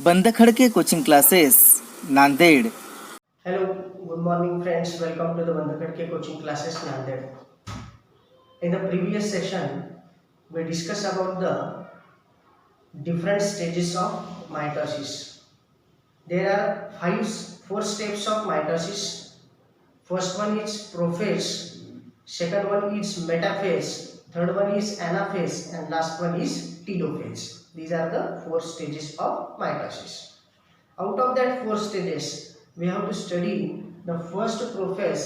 बंद Khadke coaching classes Nanded. Hello, good morning friends. Welcome to the Bandhakadke coaching classes Nanded. In the previous session, we discussed about the different stages of mitosis. There are four steps of mitosis. First one is prophase, second one is metaphase, third one is anaphase, and last one is telophase. These are the four stages of mitosis. Out of that four stages, we have to study the first prophase.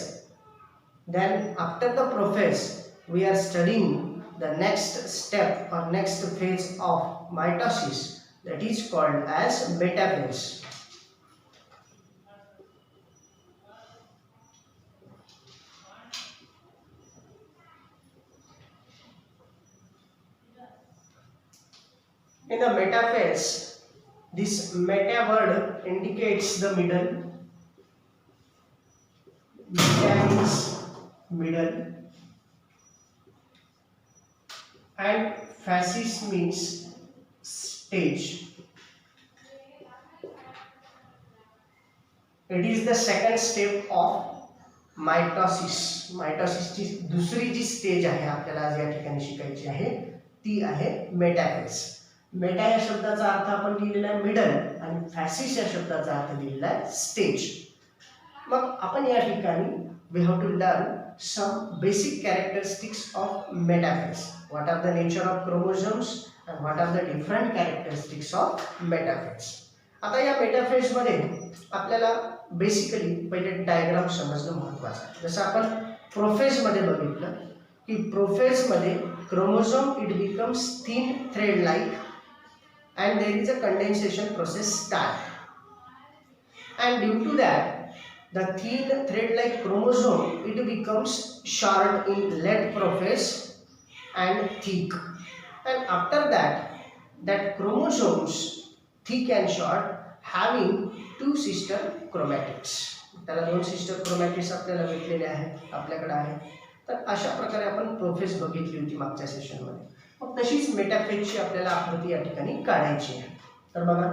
Then after the prophase, we are studying the next step or next phase of mitosis, that is called as metaphase. In the metaphase, this meta word indicates the middle. Meta means middle, and phasis means stage. It is the second step of mitosis. मायटॉसिसची दुसरी जी stage आहे आपल्याला आज या ठिकाणी शिकायची आहे ती आहे मेटाफेज. मेटा या शब्दाचा अर्थ आपण लिहिलेला आहे मिडल आणि फॅसिस या शब्दाचा अर्थ लिहिलेला आहे स्टेज. मग आपण या ठिकाणी we have to learn some basic characteristics of metaphase. What are the nature of chromosomes and what are the different characteristics of metaphase. आता या मेटाफेज मध्ये आपल्याला बेसिकली पहिले डायग्राम समजणं महत्त्वाचं आहे. जसं आपण प्रोफेज मध्ये बघितलं की प्रोफेज मध्ये chromosome it becomes thin thread like and there is a condensation process start, and due to that the thin thread like chromosome it becomes short in late prophase and thick, and after that chromosomes thick and short having two sister chromatids. त्याला दोन sister chromatids आपल्याला भेटलेले आहेत आपल्याकडे आहे. तर अशा प्रकारे आपण प्रोफेज बघितली होती मागच्या सेशन मध्ये. मग तशीच मेटाफेजची आपल्याला आकृती या ठिकाणी काढायची आहे. तर बघा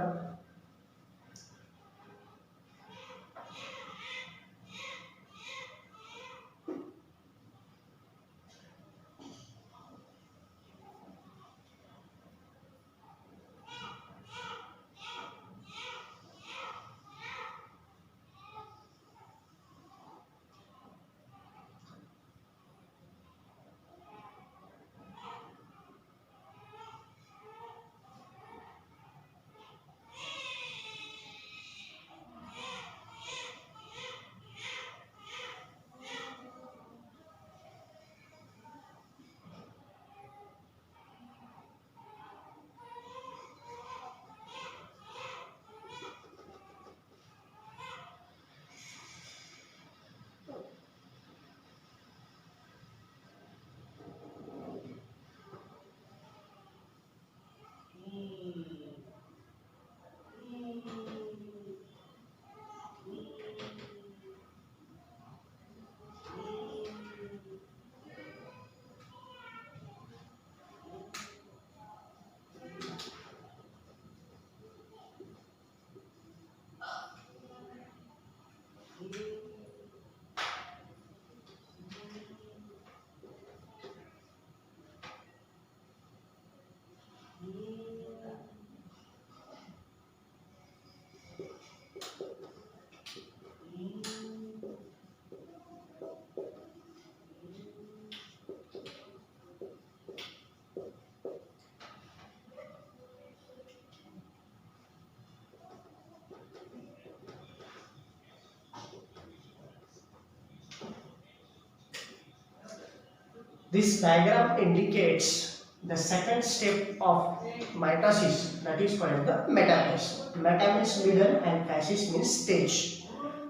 this diagram indicates the second step of mitosis, that is called the metaphase. Meta means middle and phasis means stage.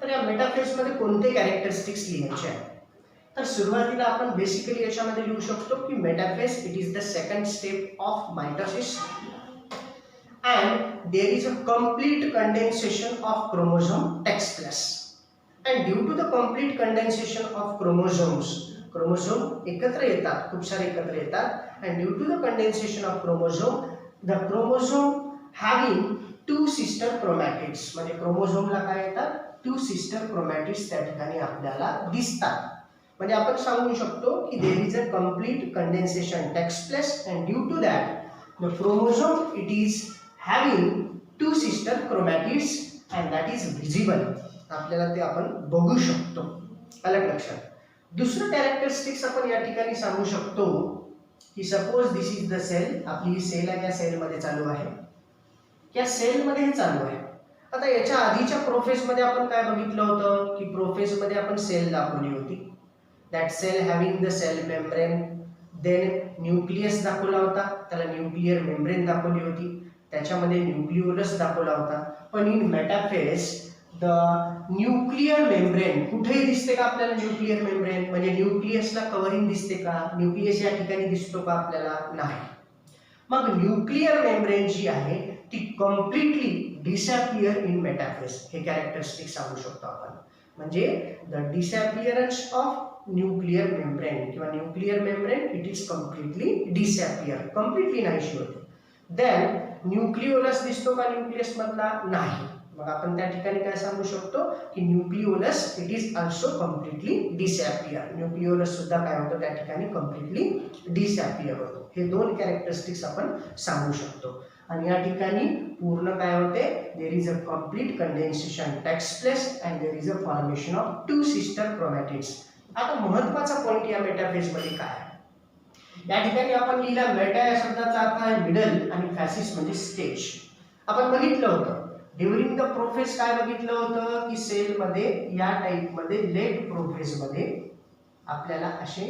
तर या मेटाफेज मध्ये कोणते कॅरेक्टरिस्टिक्स लिहायचे आहेत? तर सुरुवातीला आपण बेसिकली याच्यामध्ये लिहू शकतो की metaphase it is the second step of mitosis and there is a complete condensation of chromosome takes place, and due to the complete condensation of chromosomes chromosome एकत्र येतात, खूप सारे एकत्र येतात, and due to the condensation of chromosome the chromosome having two sister chromatids, म्हणजे क्रोमोझोमला काय येतात, टू सिस्टर क्रोमॅटिड्स त्या ठिकाणी आपल्याला दिसतात. म्हणजे आपण सांगू शकतो की there is a complete condensation takes place and due to that the chromosome it is having two sister chromatids and that is visible. आपल्याला ते आपण बघू शकतो. अलग लक्षात. दुसरं कॅरेक्टरिस्टिक्स आपण या ठिकाणी सांगू शकतो की suppose this is the cell. आपली ही सेल आहे, त्या सेलमध्ये चालू आहे, त्या सेलमध्ये हे चालू आहे. आता याच्या आधीच्या प्रोफेसमध्ये आपण काय बघितलं होतं की प्रोफेसमध्ये आपण सेल दाखवली होती. That cell having the cell membrane, then nucleus दाखवला होता, त्याला न्यूक्लियर मेम्ब्रेन दाखवली होती, त्याच्यामध्ये न्यूक्लिओलस दाखवला होता. पण in metaphase the nuclear membrane कुठेही दिसते का आपल्याला? न्यूक्लियर मेम्ब्रेन म्हणजे न्यूक्लियसला कव्हरिंग दिसते का? न्यूक्लियस या ठिकाणी दिसतो का आपल्याला? नाही. मग न्यूक्लियर मेम्ब्रेन जी आहे ती कम्प्लिटली डिसअपियर इन मेटाफेज. हे कॅरेक्टरिस्टिक सांगू शकतो आपण. म्हणजे द डिसअपियरन्स ऑफ न्यूक्लियर मेम्ब्रेन किंवा nuclear membrane it is completely disappear, completely नाहीशी होते. देन न्यूक्लिओलस दिसतो का न्यूक्लियस मधला? नाही. मग आपण त्या ठिकाणी काय सांगू शकतो की nucleolus it is also completely disappear. Nucleolus सुद्धा काय होतं त्या ठिकाणी कम्प्लिटली डिसअपियर होतो. हे दोन कॅरेक्टरिस्टिक्स आपण सांगू शकतो. आणि या ठिकाणी पूर्ण काय होते? There is a complete condensation takes place and there is a formation of two sister chromatids. आता महत्त्वाचा पॉइंट या मेटाफेज मध्ये काय आहे? या ठिकाणी आपण लिहिला मेटा या शब्दाचा अर्थ आहे मिडल आणि फॅसिस म्हणजे स्टेज. आपण बघितलं होतं ड्युरिंग द प्रोफेस काय बघितलं होतं की सेल मध्ये या टाइप मध्ये लेट प्रोफेस मध्ये आपल्याला असे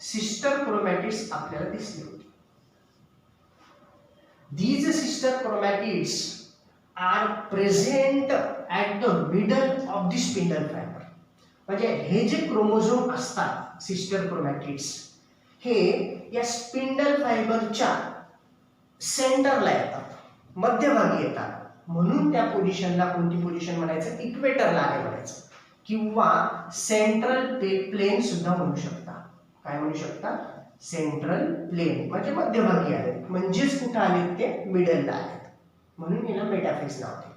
सिस्टर क्रोमॅटिड्स आपल्याला दिसले होते. These sister chromatids are present at the middle of the spindle fiber. म्हणजे हे जे क्रोमोझोम असतात सिस्टर क्रोमॅटिड्स हे या स्पिंडल फायबरच्या सेंटरला येतात, मध्यभागी येतात. म्हणून त्या पोझिशनला कोणती पोझिशन म्हणायचं? इक्वेटरला आहे म्हणायचं किंवा सेंट्रल प्लेन सुद्धा म्हणू शकता. काय म्हणू शकता? सेंट्रल प्लेन म्हणजे मध्यभागी आले, म्हणजेच कुठं आले? ते मिडलला आले, म्हणून याला मेटाफेज नाव आहे.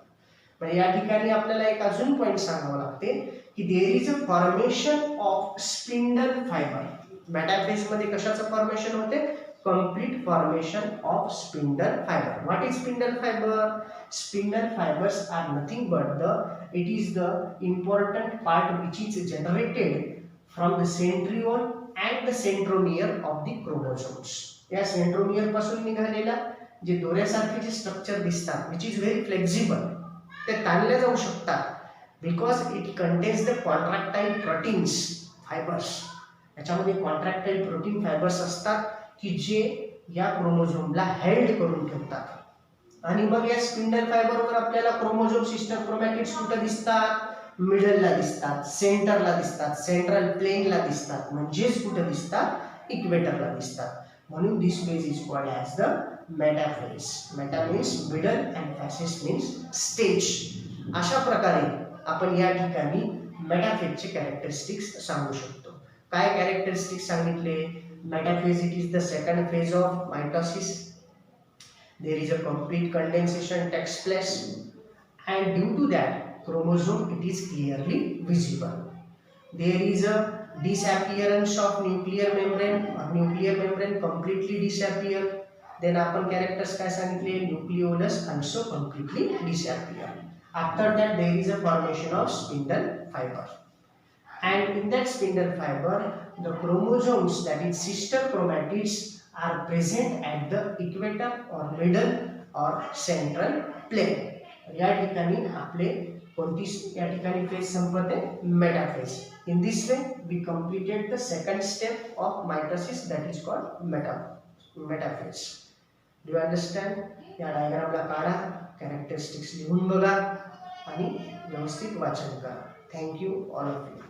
म्हणजे या ठिकाणी आपल्याला एक अजून पॉइंट सांगावं लागते की there is a formation of spindle fibre. Metaphase मध्ये कशाचं फॉर्मेशन होते? Complete formation of spindle fibre. What is spindle fibre? Spindle fibres are nothing but it is the important part which is generated from the centriole and the centromere of the chromosomes. या centromere पासून निघालेला जे दोऱ्यासारखे जे structure दिसतात which is very flexible, ते ताणले जाऊ शकतात because it contains the contractile proteins fibers. याच्यामध्ये कॉन्ट्रॅक्टाइल प्रोटीन फायबर्स असतात की जे या क्रोमोझोमला हेल्ड करून ठेवतात. आणि मग या स्पिंडल फायबरवर आपल्याला क्रोमोझोम सिस्टर क्रोमॅटिड्स कुठे दिसतात? मिडलला दिसतात, सेंटरला दिसतात, सेंट्रल प्लेनला दिसतात, म्हणजेच कुठे दिसतात? इक्वेटरला दिसतात. म्हणून this phase is called as the metaphase. Meta means middle and phasis means stage. अशा प्रकारे आपण या ठिकाणी मेटाफेजचे कॅरेक्टरिस्टिक्स सांगू शकतो. काय कॅरेक्टरिस्टिक्स सांगितले? Metaphase it is the second phase of mitosis. There is a complete condensation takes place and due to that chromosome it is clearly visible. There is a disappearance of nuclear membrane. Nuclear membrane completely disappear. Then आपण characters काय सांगितले? nucleolus also completely disappear. After that there is a formation of spindle fiber, and in that spindle fiber the chromosomes, that is sister chromatids, are present at the equator or middle or central plane. या ठिकाणी आपले कोणती या ठिकाणी phase संपते? Metaphase. In this way we completed the second step of mitosis that is called metaphase. Do you understand? या डायग्रामला काढा, कॅरेक्टरिस्टिक्स लिहून बघा आणि व्यवस्थित वाचन करा. Thank you all of you.